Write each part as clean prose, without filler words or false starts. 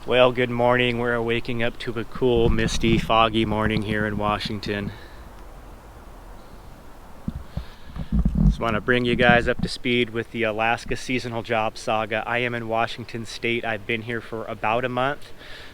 Well, good morning. We're waking up to a cool, misty, foggy morning here in Washington. Just want to bring you guys up to speed with the Alaska seasonal job saga. I am in Washington State. I've been here for about a month.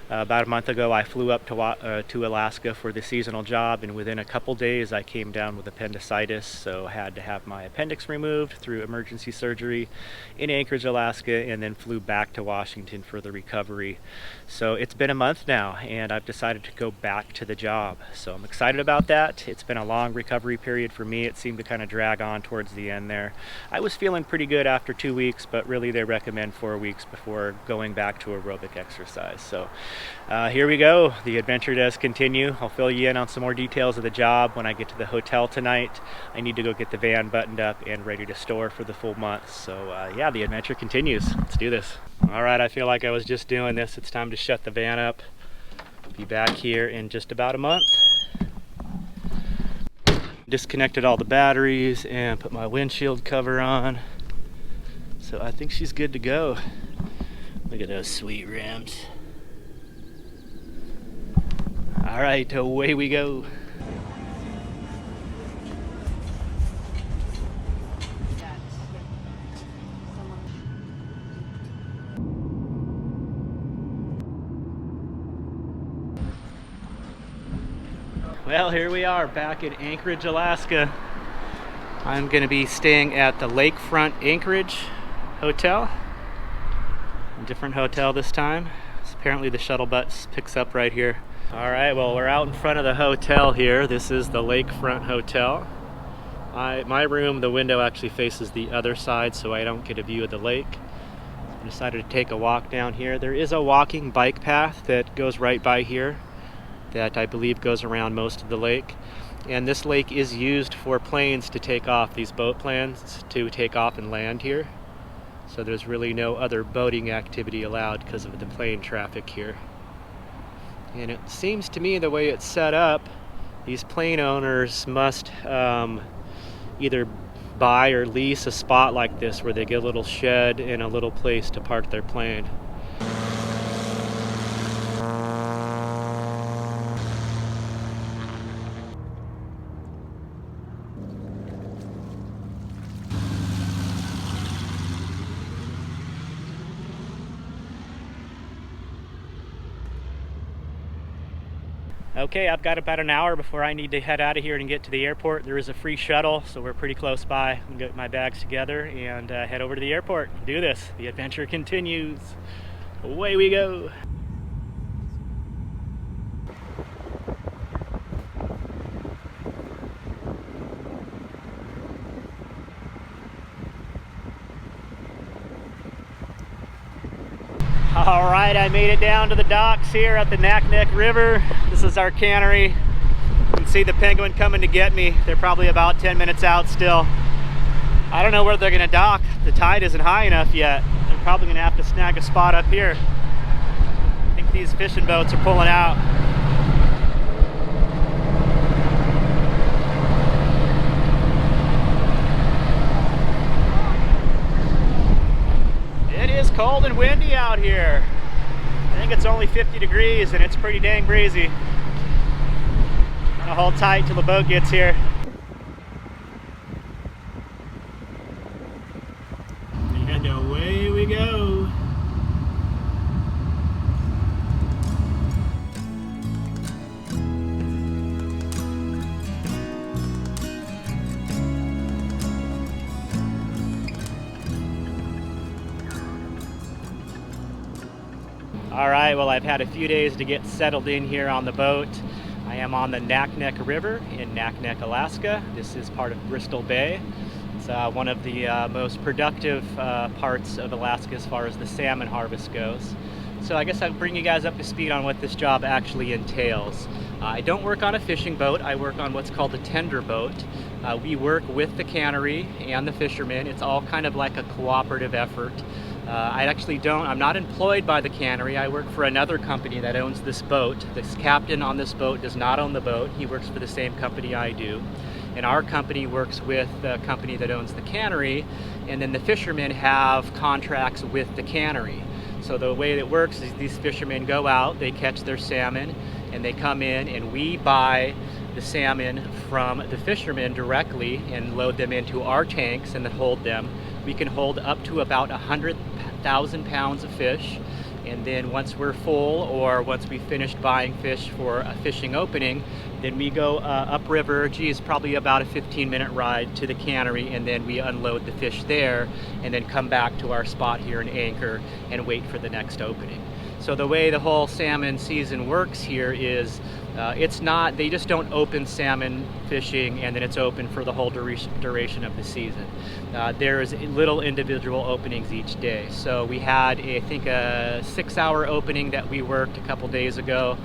About a month ago, I flew up to Alaska for the seasonal job, and within a couple days, I came down with appendicitis, so I had to have my appendix removed through emergency surgery in Anchorage, Alaska, and then flew back to Washington for the recovery. So it's been a month now, and I've decided to go back to the job. So I'm excited about that. It's been a long recovery period for me. It seemed to kind of drag on towards the end there. I was feeling pretty good after 2 weeks, but really they recommend 4 weeks before going back to aerobic exercise. So here we go. The adventure does continue. I'll fill you in on some more details of the job when I get to the hotel tonight. I need to go get the van buttoned up and ready to store for the full month. So yeah, the adventure continues. Let's do this. All right, I feel like I was just doing this. It's time to shut the van up. Be back here in just about a month. Disconnected all the batteries and put my windshield cover on. So I think she's good to go. Look at those sweet rims. All right, away we go. Well, here we are back in Anchorage, Alaska. I'm going to be staying at the Lakefront Anchorage Hotel. A different hotel this time. So apparently the shuttle bus picks up right here. All right, well, we're out in front of the hotel here. This is the Lakefront Hotel. My room, the window actually faces the other side, so I don't get a view of the lake. I decided to take a walk down here. There is a walking bike path that goes right by here that I believe goes around most of the lake. And this lake is used for planes to take off, these boat planes to take off and land here. So there's really no other boating activity allowed because of the plane traffic here. And it seems to me the way it's set up, these plane owners must either buy or lease a spot like this where they get a little shed and a little place to park their plane. Okay, I've got about an hour before I need to head out of here and get to the airport. There is a free shuttle, so we're pretty close by. I'm gonna get my bags together and head over to the airport. Do this. The adventure continues. Away we go. All right, I made it down to the docks here at the Naknek River. This is our cannery. You can see the penguin coming to get me. They're probably about 10 minutes out still. I don't know where they're gonna dock. The tide isn't high enough yet. They're probably gonna have to snag a spot up here. I think these fishing boats are pulling out. It is cold and windy out here. I think it's only 50 degrees and it's pretty dang breezy. I'm gonna hold tight till the boat gets here. And away we go. All right, well, I've had a few days to get settled in here on the boat. I am on the Naknek River in Naknek, Alaska. This is part of Bristol Bay. It's one of the most productive parts of Alaska as far as the salmon harvest goes. So I guess I'll bring you guys up to speed on what this job actually entails. I don't work on a fishing boat. I work on what's called a tender boat. We work with the cannery and the fishermen. It's all kind of like a cooperative effort. I'm not employed by the cannery. I work for another company that owns this boat. This captain on this boat does not own the boat. He works for the same company I do. And our company works with the company that owns the cannery, and then the fishermen have contracts with the cannery. So the way it works is these fishermen go out, they catch their salmon, and they come in and we buy the salmon from the fishermen directly and load them into our tanks and then hold them. We can hold up to about 100,000 pounds of fish, and then once we're full, or once we finished buying fish for a fishing opening, then we go upriver, geez, probably about a 15-minute ride to the cannery, and then we unload the fish there and then come back to our spot here and anchor and wait for the next opening. So the way the whole salmon season works here is it's not, they just don't open salmon fishing and then it's open for the whole duration of the season. There's little individual openings each day. So we had, I think, a 6-hour opening that we worked a couple days ago.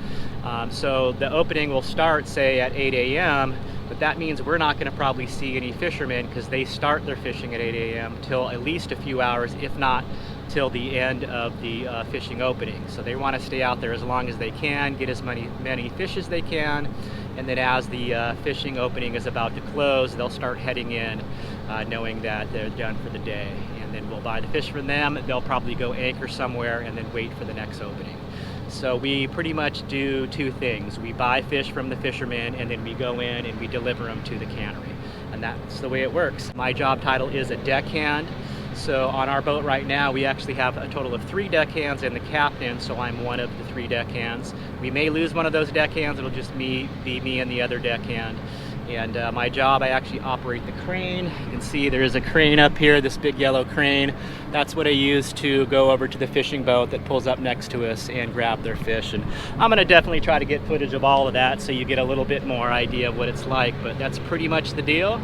So the opening will start, say, at 8 a.m., but that means we're not going to probably see any fishermen because they start their fishing at 8 a.m. till at least a few hours, if not till the end of the fishing opening. So they want to stay out there as long as they can, get as many fish as they can, and then as the fishing opening is about to close, they'll start heading in knowing that they're done for the day. And then we'll buy the fish from them, they'll probably go anchor somewhere and then wait for the next opening. So we pretty much do two things. We buy fish from the fishermen and then we go in and we deliver them to the cannery. And that's the way it works. My job title is a deckhand. So on our boat right now, we actually have a total of 3 deckhands and the captain, so I'm one of the 3 deckhands. We may lose one of those deckhands, it'll just be me and the other deckhand. And my job, I actually operate the crane. You can see there is a crane up here, this big yellow crane. That's what I use to go over to the fishing boat that pulls up next to us and grab their fish. And I'm gonna definitely try to get footage of all of that so you get a little bit more idea of what it's like, but that's pretty much the deal.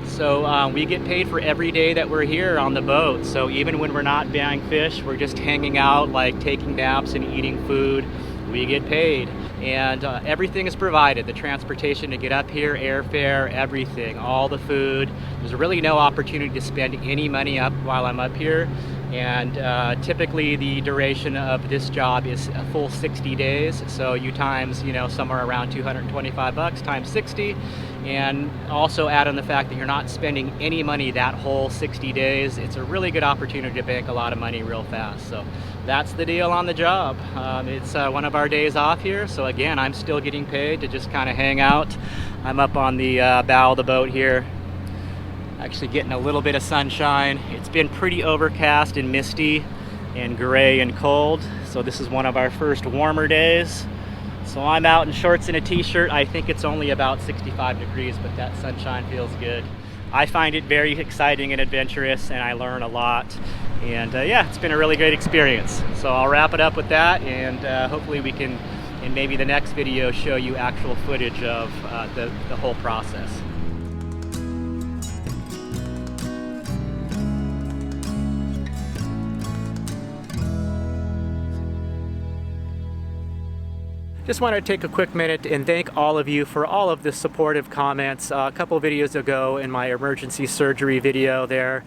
So we get paid for every day that we're here on the boat. So even when we're not buying fish, we're just hanging out, like taking naps and eating food, we get paid. And everything is provided, the transportation to get up here, airfare, everything, all the food. There's really no opportunity to spend any money up while I'm up here. And typically the duration of this job is a full 60 days. So you times, somewhere around 225 bucks times 60. And also add on the fact that you're not spending any money that whole 60 days. It's a really good opportunity to bank a lot of money real fast. So that's the deal on the job. It's one of our days off here. So again, I'm still getting paid to just kind of hang out. I'm up on the bow of the boat here, actually getting a little bit of sunshine. It's been pretty overcast and misty and gray and cold. So this is one of our first warmer days. So I'm out in shorts and a t-shirt. I think it's only about 65 degrees, but that sunshine feels good. I find it very exciting and adventurous, and I learn a lot. And yeah, it's been a really great experience. So I'll wrap it up with that, and hopefully we can, in maybe the next video, show you actual footage of the whole process. Just want to take a quick minute and thank all of you for all of the supportive comments. A couple videos ago in my emergency surgery video there,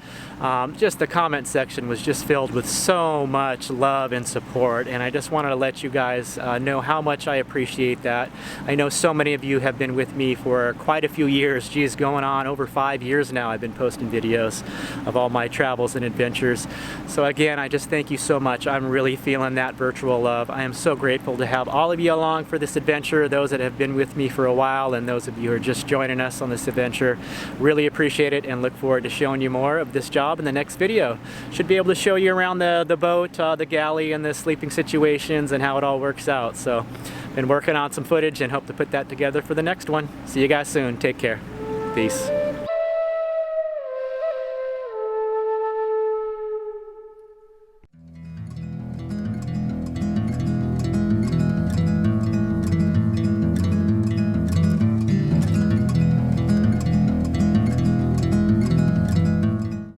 just the comment section was just filled with so much love and support, and I just wanted to let you guys know how much I appreciate that. I know so many of you have been with me for quite a few years. Geez, going on over 5 years now I've been posting videos of all my travels and adventures. So again, I just thank you so much. I'm really feeling that virtual love. I am so grateful to have all of you along for this adventure, those that have been with me for a while and those of you who are just joining us on this adventure. Really appreciate it and look forward to showing you more of this job in the next video. Should be able to show you around the boat, the galley, and the sleeping situations and how it all works out. So been working on some footage and hope to put that together for the next one. See you guys soon. Take care. Peace.